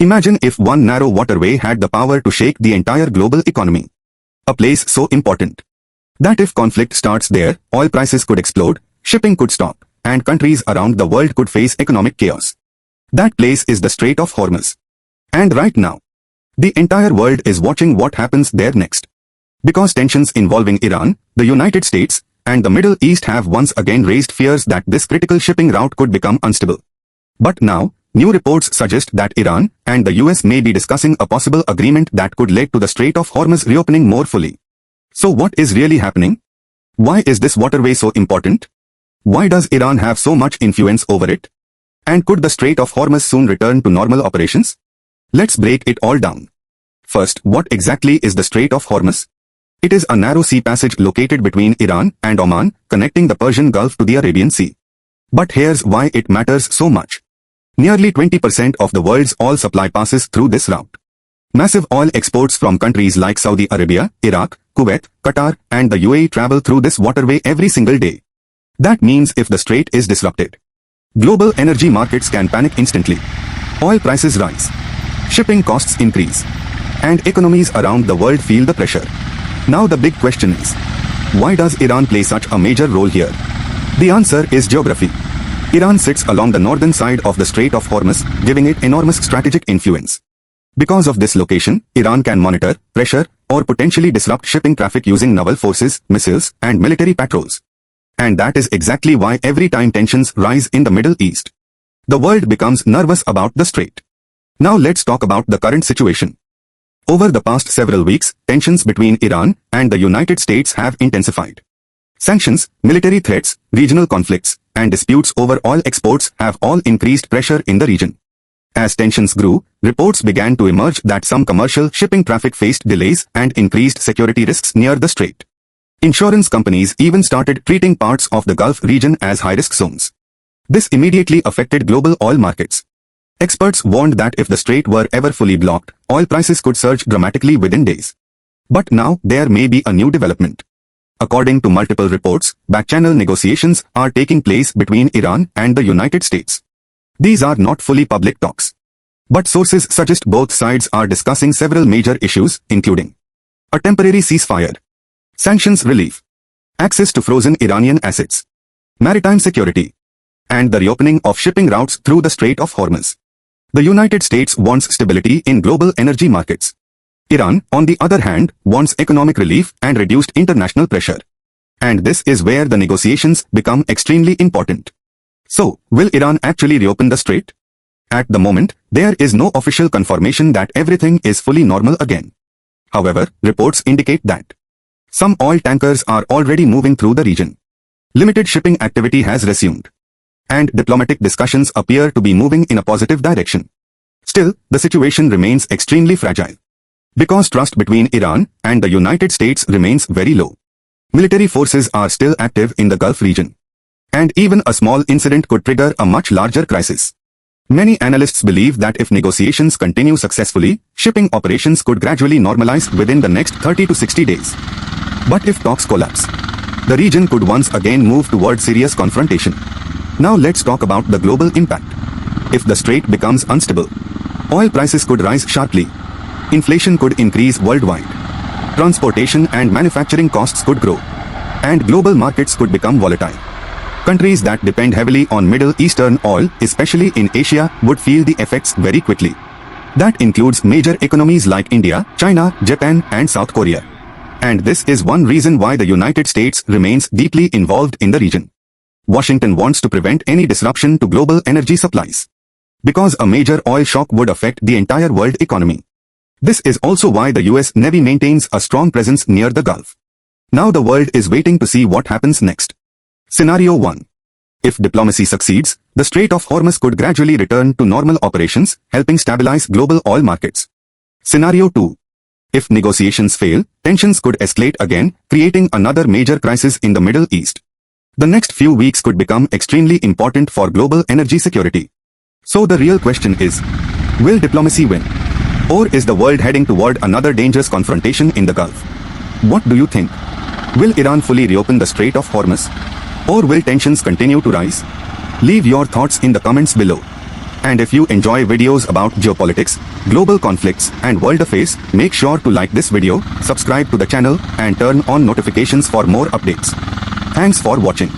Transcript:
Imagine if one narrow waterway had the power to shake the entire global economy. A place so important that if conflict starts there, oil prices could explode, shipping could stop, and countries around the world could face economic chaos. That place is the Strait of Hormuz. And right now, the entire world is watching what happens there next. Because tensions involving Iran, the United States, and the Middle East have once again raised fears that this critical shipping route could become unstable. But now, new reports suggest that Iran and the US may be discussing a possible agreement that could lead to the Strait of Hormuz reopening more fully. So what is really happening? Why is this waterway so important? Why does Iran have so much influence over it? And could the Strait of Hormuz soon return to normal operations? Let's break it all down. First, what exactly is the Strait of Hormuz? It is a narrow sea passage located between Iran and Oman, connecting the Persian Gulf to the Arabian Sea. But here's why it matters so much. Nearly 20% of the world's oil supply passes through this route. Massive oil exports from countries like Saudi Arabia, Iraq, Kuwait, Qatar, and the UAE travel through this waterway every single day. That means if the strait is disrupted, global energy markets can panic instantly. Oil prices rise, shipping costs increase, and economies around the world feel the pressure. Now the big question is, why does Iran play such a major role here? The answer is geography. Iran sits along the northern side of the Strait of Hormuz, giving it enormous strategic influence. Because of this location, Iran can monitor, pressure, or potentially disrupt shipping traffic using naval forces, missiles, and military patrols. And that is exactly why every time tensions rise in the Middle East, the world becomes nervous about the strait. Now let's talk about the current situation. Over the past several weeks, tensions between Iran and the United States have intensified. Sanctions, military threats, regional conflicts, and disputes over oil exports have all increased pressure in the region. As tensions grew, reports began to emerge that some commercial shipping traffic faced delays and increased security risks near the strait. Insurance companies even started treating parts of the Gulf region as high-risk zones. This immediately affected global oil markets. Experts warned that if the strait were ever fully blocked, oil prices could surge dramatically within days. But now there may be a new development. According to multiple reports, back-channel negotiations are taking place between Iran and the United States. These are not fully public talks. But sources suggest both sides are discussing several major issues, including a temporary ceasefire, sanctions relief, access to frozen Iranian assets, maritime security, and the reopening of shipping routes through the Strait of Hormuz. The United States wants stability in global energy markets. Iran, on the other hand, wants economic relief and reduced international pressure. And this is where the negotiations become extremely important. So, will Iran actually reopen the strait? At the moment, there is no official confirmation that everything is fully normal again. However, reports indicate that some oil tankers are already moving through the region. Limited shipping activity has resumed, and diplomatic discussions appear to be moving in a positive direction. Still, the situation remains extremely fragile, because trust between Iran and the United States remains very low. Military forces are still active in the Gulf region, and even a small incident could trigger a much larger crisis. Many analysts believe that if negotiations continue successfully, shipping operations could gradually normalize within the next 30 to 60 days. But if talks collapse, the region could once again move toward serious confrontation. Now let's talk about the global impact. If the strait becomes unstable, oil prices could rise sharply, inflation could increase worldwide, transportation and manufacturing costs could grow, and global markets could become volatile. Countries that depend heavily on Middle Eastern oil, especially in Asia, would feel the effects very quickly. That includes major economies like India, China, Japan, and South Korea. And this is one reason why the United States remains deeply involved in the region. Washington wants to prevent any disruption to global energy supplies, because a major oil shock would affect the entire world economy. This is also why the US Navy maintains a strong presence near the Gulf. Now the world is waiting to see what happens next. Scenario 1. If diplomacy succeeds, the Strait of Hormuz could gradually return to normal operations, helping stabilize global oil markets. Scenario 2. If negotiations fail, tensions could escalate again, creating another major crisis in the Middle East. The next few weeks could become extremely important for global energy security. So the real question is, will diplomacy win? Or is the world heading toward another dangerous confrontation in the Gulf? What do you think? Will Iran fully reopen the Strait of Hormuz? Or will tensions continue to rise? Leave your thoughts in the comments below. And if you enjoy videos about geopolitics, global conflicts and world affairs, make sure to like this video, subscribe to the channel and turn on notifications for more updates. Thanks for watching.